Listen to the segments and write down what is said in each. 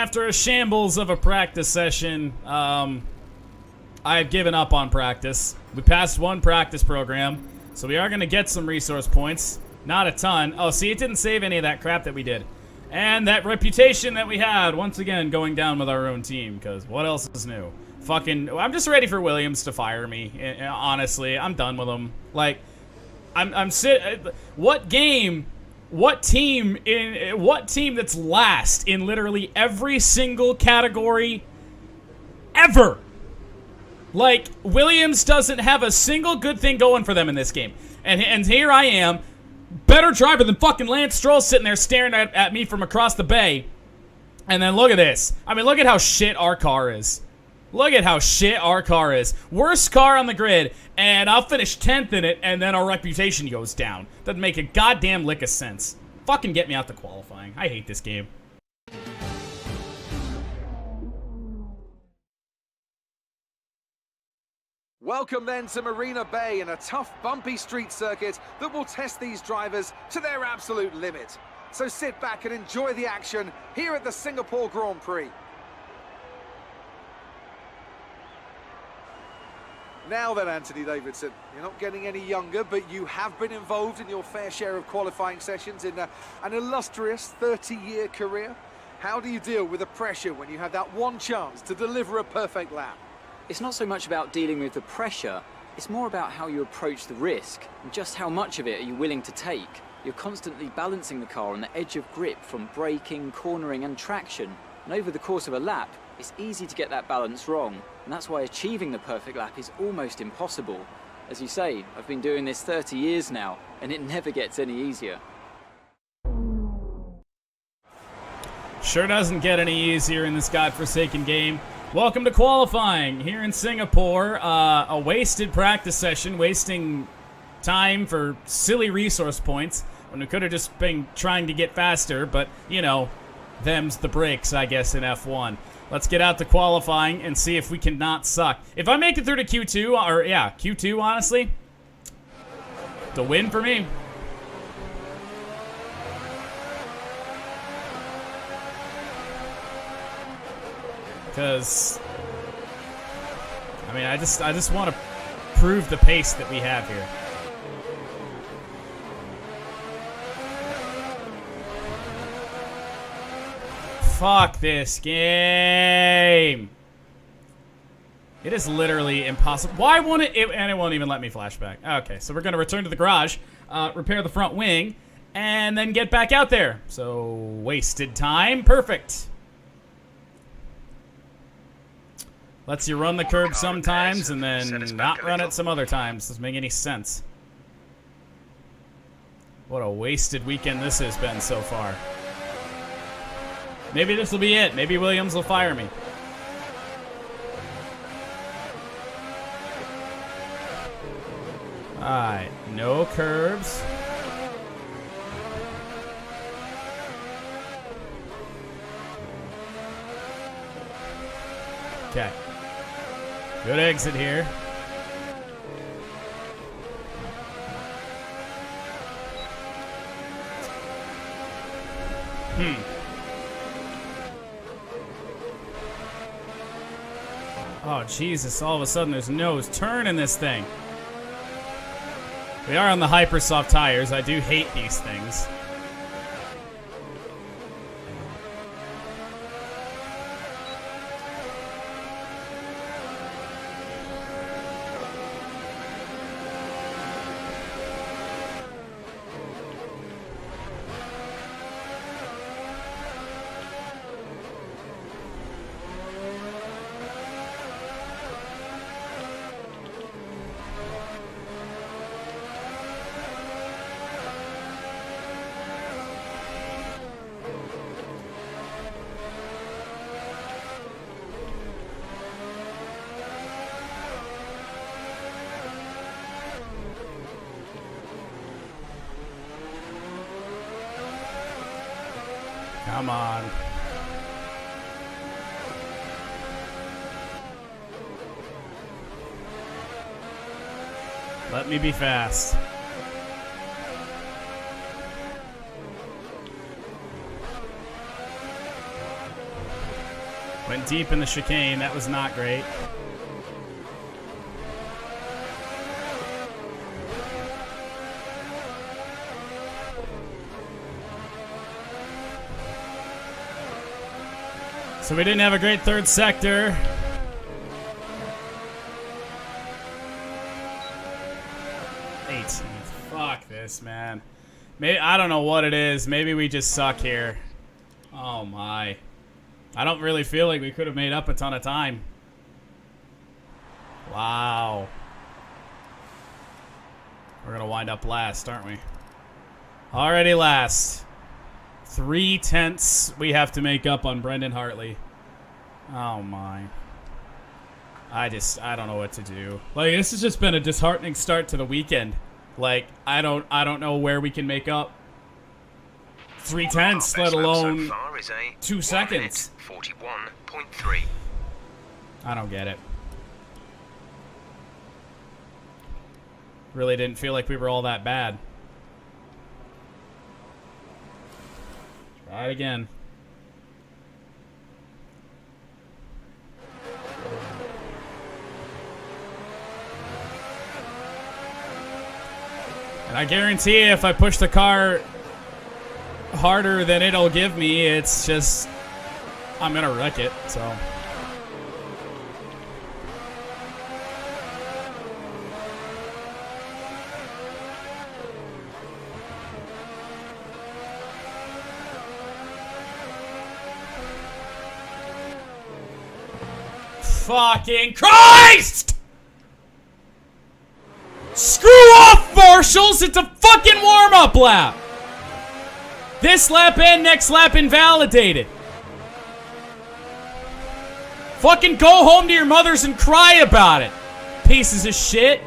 after a shambles of a practice session, I have given up on practice. We passed one practice program, so we are going to get some resource points. Not a ton. Oh, see, it didn't save any of that crap that we did. And that reputation that we had, once again, going down with our own team, because what else is new? Fucking, I'm just ready for Williams to fire me, honestly. I'm done with him. Like, what team that's last in literally every single category ever? Like, Williams doesn't have a single good thing going for them in this game. And here I am, better driver than fucking Lance Stroll, sitting there staring at me from across the bay. And then look at this. I mean, look at how shit our car is. Look at how shit our car is. Worst car on the grid, and I'll finish 10th in it, and then our reputation goes down. Doesn't make a goddamn lick of sense. Fucking get me out to qualifying. I hate this game. Welcome then to Marina Bay in a tough, bumpy street circuit that will test these drivers to their absolute limit. So sit back and enjoy the action here at the Singapore Grand Prix. Now then, Anthony Davidson, you're not getting any younger, but you have been involved in your fair share of qualifying sessions in an illustrious 30-year career. How do you deal with the pressure when you have that one chance to deliver a perfect lap? It's not so much about dealing with the pressure, it's more about how you approach the risk and just how much of it are you willing to take. You're constantly balancing the car on the edge of grip from braking, cornering and traction, and over the course of a lap, it's easy to get that balance wrong, and that's why achieving the perfect lap is almost impossible. As you say, I've been doing this 30 years now, and it never gets any easier. Sure doesn't get any easier in this godforsaken game. Welcome to qualifying here in Singapore. A wasted practice session, wasting time for silly resource points when we could have just been trying to get faster, but, you know, them's the breaks, I guess, in F1. Let's get out to qualifying and see if we can not suck. If I make it through to Q2, or yeah, Q2, honestly, the win for me. Because, I mean, I just want to prove the pace that we have here. Fuck this game. It is literally impossible. Why won't it? And it won't even let me flashback. Okay, so we're going to return to the garage, repair the front wing, and then get back out there. So, wasted time. Perfect. Lets you run the curb sometimes and then not run it some other times. Doesn't make any sense. What a wasted weekend this has been so far. Maybe this will be it. Maybe Williams will fire me. Alright, no curbs. Okay. Good exit here. Oh, Jesus, all of a sudden there's no turn in this thing. We are on the Hypersoft tires. I do hate these things. Come on. Let me be fast. Went deep in the chicane. That was not great. So we didn't have a great third sector. Fuck this, man. Maybe, I don't know what it is. Maybe we just suck here. Oh my. I don't really feel like we could have made up a ton of time. Wow. We're gonna wind up last, aren't we? Already last. 3/10 we have to make up on Brendan Hartley. Oh my. I don't know what to do. Like, this has just been a disheartening start to the weekend. Like, I don't know where we can make up 3/10, let alone 2 seconds. 41.3. I don't get it. Really didn't feel like we were all that bad. Try it again. And I guarantee if I push the car harder than it'll give me, it's just, I'm gonna wreck it, so. Fucking Christ! Screw off, marshals! It's a fucking warm-up lap! This lap and next lap invalidated. Fucking go home to your mothers and cry about it, pieces of shit.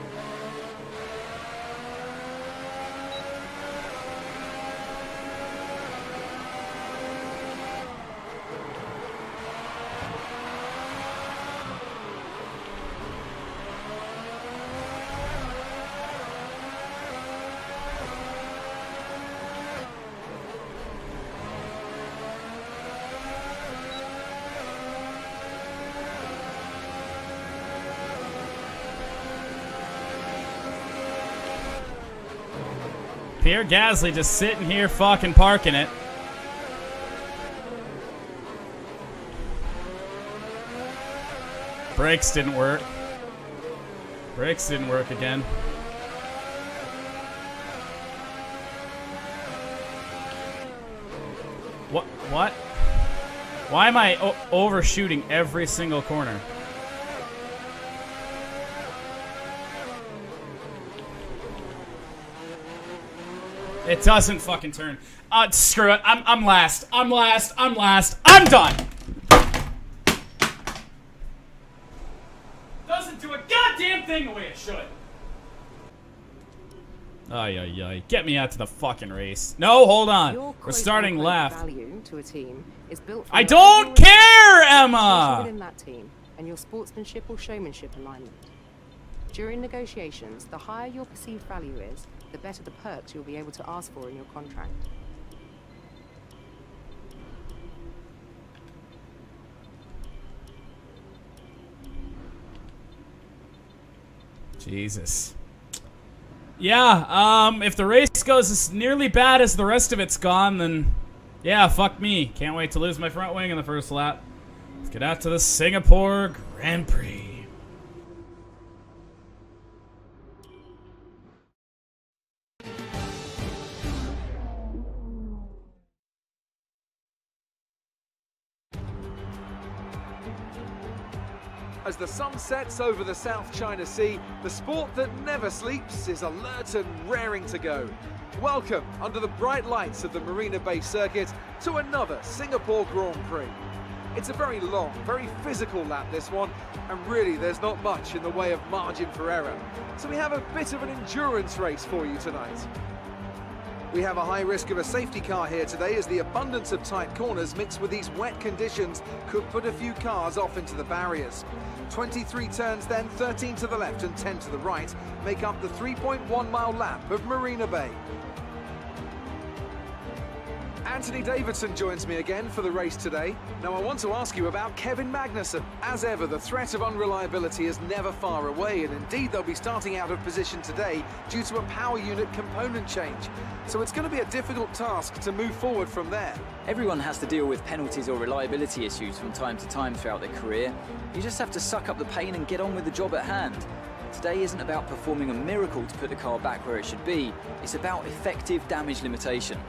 Pierre Gasly just sitting here fucking parking it. Brakes didn't work. Brakes didn't work again. What? Why am I overshooting every single corner? It doesn't fucking turn. Screw it. I'm last. I'm last. I'm last. I'm done. Doesn't do a goddamn thing the way it should. Ay, ay, ay. Get me out to the fucking race. No, hold on. We're starting left. Value to a team is built I don't care, Emma! within that team and your sportsmanship or showmanship alignment. During negotiations, the higher your perceived value is, the better the perks you'll be able to ask for in your contract. Jesus. Yeah, if the race goes as nearly bad as the rest of it's gone, then yeah, fuck me. Can't wait to lose my front wing in the first lap. Let's get out to the Singapore Grand Prix. As the sun sets over the South China Sea, the sport that never sleeps is alert and raring to go. Welcome, under the bright lights of the Marina Bay Circuit, to another Singapore Grand Prix. It's a very long, very physical lap, this one, and really there's not much in the way of margin for error. So we have a bit of an endurance race for you tonight. We have a high risk of a safety car here today, as the abundance of tight corners mixed with these wet conditions could put a few cars off into the barriers. 23 turns then, 13 to the left and 10 to the right, make up the 3.1 mile lap of Marina Bay. Anthony Davidson joins me again for the race today. Now I want to ask you about Kevin Magnussen. As ever, the threat of unreliability is never far away, and indeed they'll be starting out of position today due to a power unit component change. So it's going to be a difficult task to move forward from there. Everyone has to deal with penalties or reliability issues from time to time throughout their career. You just have to suck up the pain and get on with the job at hand. Today isn't about performing a miracle to put the car back where it should be. It's about effective damage limitation.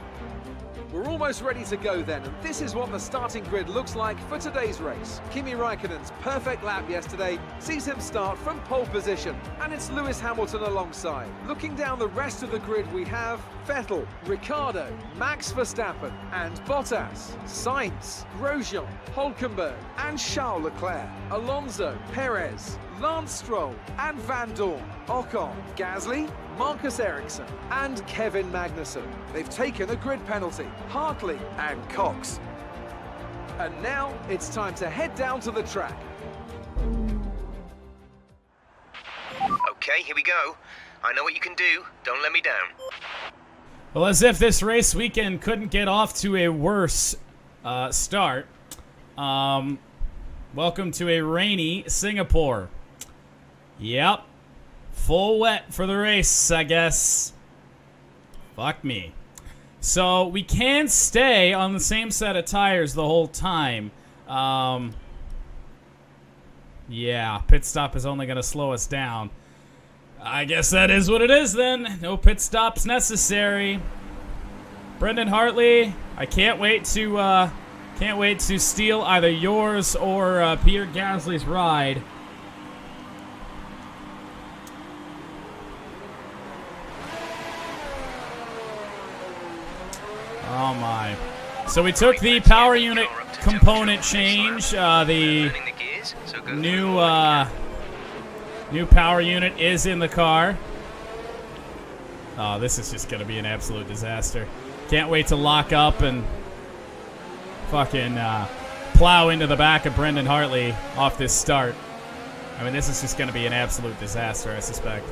We're almost ready to go then, and this is what the starting grid looks like for today's race. Kimi Raikkonen's perfect lap yesterday sees him start from pole position, and it's Lewis Hamilton alongside. Looking down the rest of the grid, we have Vettel, Ricciardo, Max Verstappen and Bottas, Sainz, Grosjean, Hülkenberg and Charles Leclerc, Alonso, Perez, Lance Stroll and Van Dorn, Ocon, Gasly, Marcus Ericsson and Kevin Magnussen. They've taken a grid penalty, Hartley and Cox. And now it's time to head down to the track. Okay, here we go. I know what you can do. Don't let me down. Well, as if this race weekend couldn't get off to a worse start. Welcome to a rainy Singapore. Yep. Full wet for the race, I guess. Fuck me. So we can stay on the same set of tires the whole time. Yeah, pit stop is only going to slow us down. I guess that is what it is then. No pit stops necessary. Brendan Hartley, I can't wait to steal either yours or Pierre Gasly's ride. Oh my. So we took the power unit component change, the new power unit is in the car. Oh, this is just going to be an absolute disaster. Can't wait to lock up and fucking plow into the back of Brendan Hartley off this start. I mean, this is just going to be an absolute disaster, I suspect.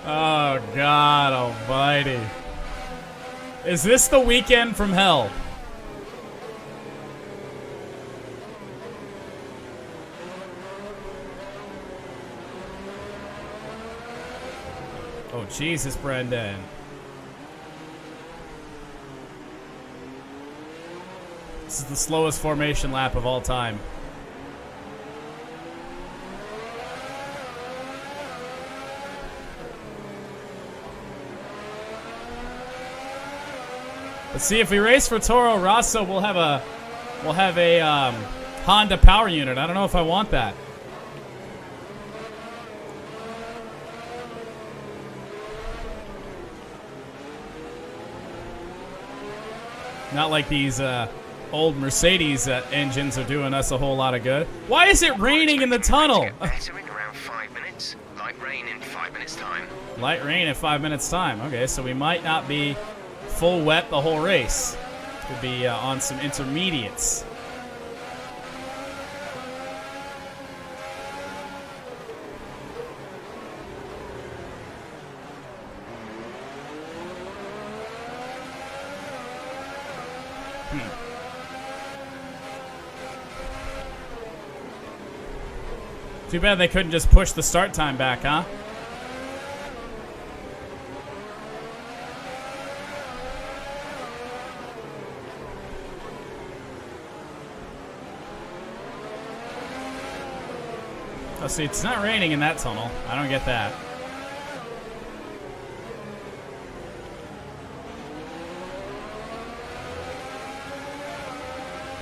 Oh, God almighty. Is this the weekend from hell? Oh, Jesus, Brendan. This is the slowest formation lap of all time. Let's see, if we race for Toro Rosso, we'll have a Honda power unit. I don't know if I want that. Not like these old Mercedes engines are doing us a whole lot of good. Why is it raining in the tunnel? Better in around 5 minutes. Light rain in 5 minutes time. Light rain in 5 minutes time. Okay, so we might not be full wet the whole race. Could be on some intermediates. Too bad they couldn't just push the start time back, huh? Oh, see, it's not raining in that tunnel. I don't get that.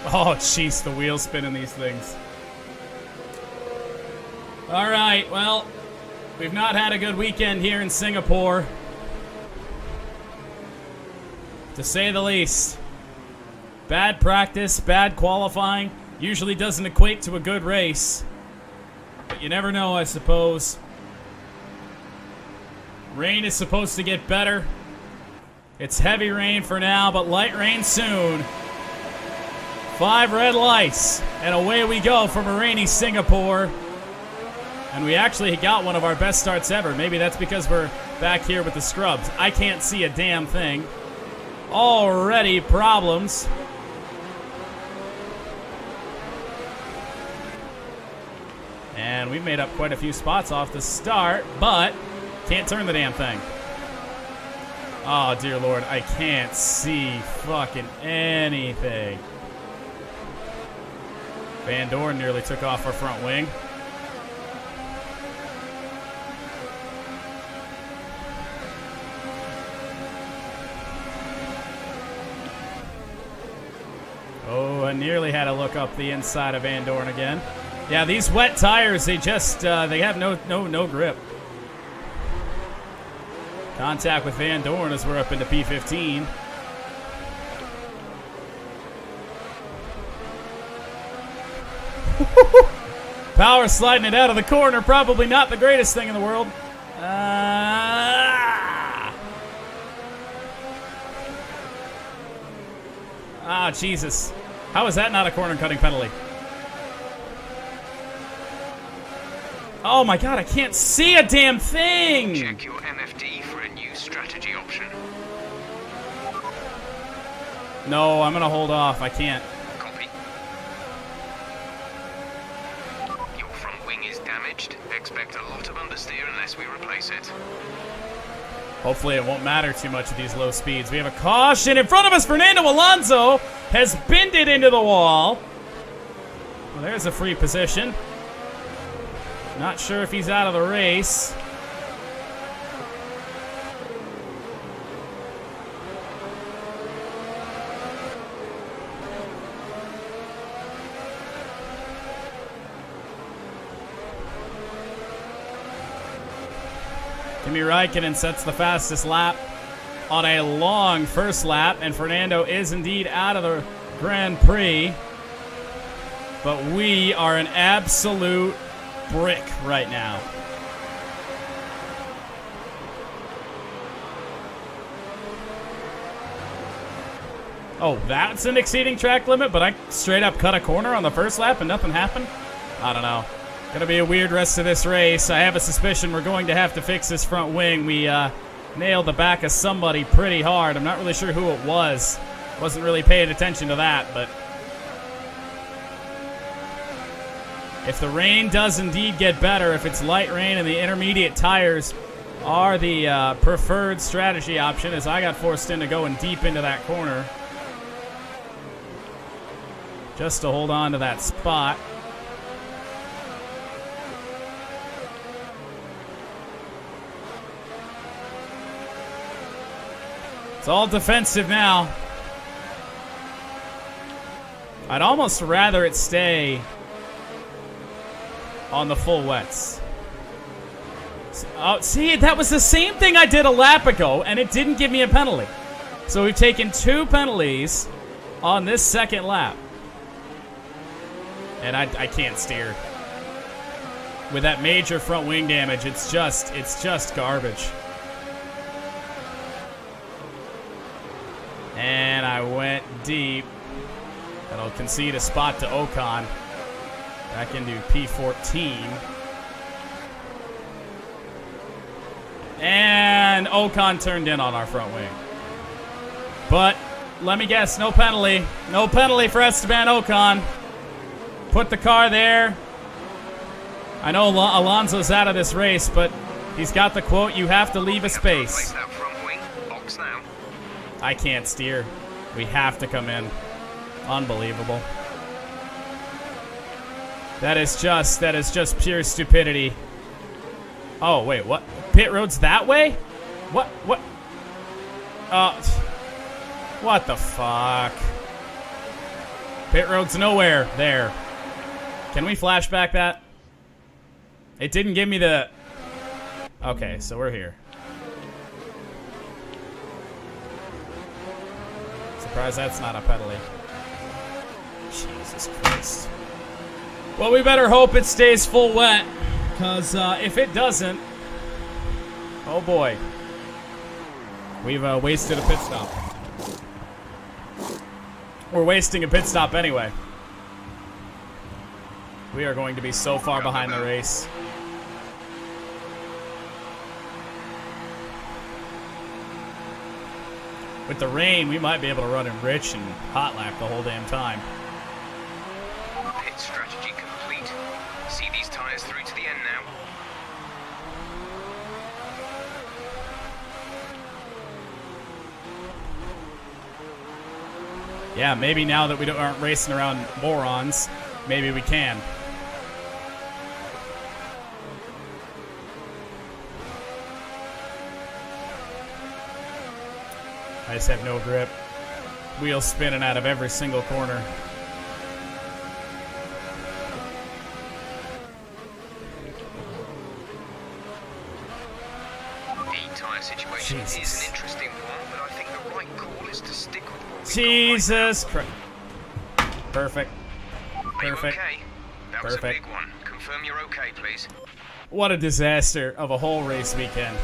Oh, jeez, the wheels spin in these things. All right, well, we've not had a good weekend here in Singapore, to say the least. Bad practice, bad qualifying, usually doesn't equate to a good race. But you never know, I suppose. Rain is supposed to get better. It's heavy rain for now, but light rain soon. 5 red lights, and away we go from a rainy Singapore. And we actually got one of our best starts ever. Maybe that's because we're back here with the scrubs. I can't see a damn thing. Already problems. And we've made up quite a few spots off the start, but can't turn the damn thing. Oh, dear Lord, I can't see fucking anything. Van Dorn nearly took off our front wing. Oh, I nearly had to look up the inside of Van Dorn again. Yeah, these wet tires, they just, they have no grip. Contact with Van Dorn as we're up into P15. Power sliding it out of the corner, probably not the greatest thing in the world. Jesus. How is that not a corner cutting penalty? Oh my god, I can't see a damn thing! Check your MFD for a new strategy option. No, I'm gonna hold off. I can't. Copy. Your front wing is damaged. Expect a lot of understeer unless we replace it. Hopefully it won't matter too much at these low speeds. We have a caution in front of us. Fernando Alonso has binned it into the wall. Well, there's a free position. Not sure if he's out of the race. Kimi Räikkönen sets the fastest lap on a long first lap, and Fernando is indeed out of the Grand Prix. But we are an absolute brick right now. Oh, that's an exceeding track limit, but I straight up cut a corner on the first lap and nothing happened? I don't know. Gonna be a weird rest of this race. I have a suspicion we're going to have to fix this front wing. We nailed the back of somebody pretty hard. I'm not really sure who it was. Wasn't really paying attention to that, but if the rain does indeed get better, if it's light rain and the intermediate tires are the preferred strategy option, as I got forced into going deep into that corner just to hold on to that spot. It's all defensive now. I'd almost rather it stay on the full wets. Oh, see, that was the same thing I did a lap ago, and it didn't give me a penalty. So we've taken 2 penalties on this second lap. And I can't steer. With that major front wing damage, it's just garbage. And I went deep. That'll concede a spot to Ocon. Back into P14. And Ocon turned in on our front wing. But let me guess, no penalty. No penalty for Esteban Ocon. Put the car there. I know Alonso's out of this race, but he's got the quote, "You have to leave a space." That front wing. Box now. I can't steer. We have to come in. Unbelievable. That is just pure stupidity. Oh, wait, what? Pit road's that way? What? What the fuck? Pit road's nowhere there. Can we flashback that? It didn't give me the... Okay, so we're here. Surprised that's not a penalty. Jesus Christ. Well, we better hope it stays full wet, because if it doesn't, oh boy, we've wasted a pit stop. We're wasting a pit stop anyway. We are going to be so far behind the race. With the rain, we might be able to run in rich and hot lap the whole damn time. Pit strategy complete. See these tyres through to the end now. Yeah, maybe now that we aren't racing around morons, maybe we can. I just have no grip. Wheels spinning out of every single corner. The tyre situation is an interesting one, but I think the right call is to stick with what we Jesus Christ. Perfect. Are you Perfect. okay? That was a Perfect. big one. Confirm you're okay, please. What a disaster of a whole race weekend.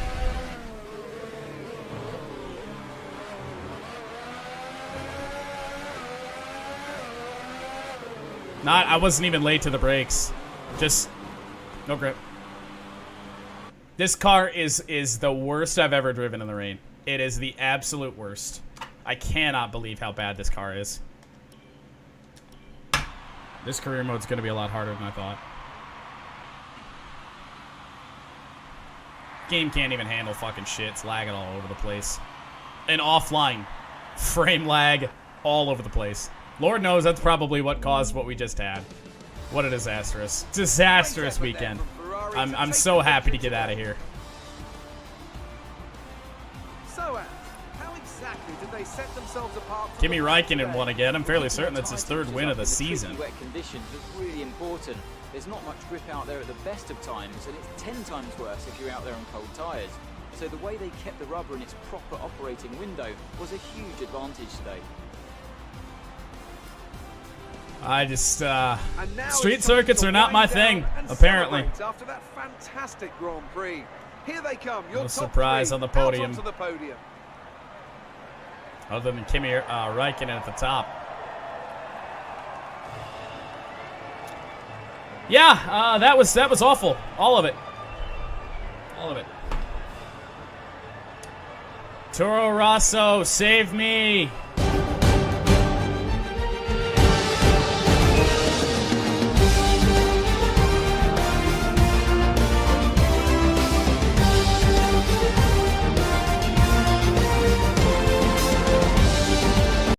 I wasn't even late to the brakes. Just no grip. This car is the worst I've ever driven in the rain. It is the absolute worst. I cannot believe how bad this car is. This career mode's going to be a lot harder than I thought. Game can't even handle fucking shit. It's lagging all over the place. And offline. Frame lag all over the place. Lord knows that's probably what caused what we just had. What a disastrous weekend. I'm so happy to get out of here. So, how exactly did they set themselves apart from Kimi the rest Räikkönen today? won again. I'm fairly certain that's his third win of the season. Wet conditions was really important. There's not much grip out there at the best of times, and it's 10 times worse if you're out there on cold tyres. So the way they kept the rubber in its proper operating window was a huge advantage today. I just, And now street it's time circuits to are not my wind down thing, and apparently. celebrate after that fantastic Grand Prix. Here they come, your No top surprise three on the out podium. onto the podium. Other than Kimi Räikkönen at the top. Yeah, that was awful. All of it. All of it. Toro Rosso, save me.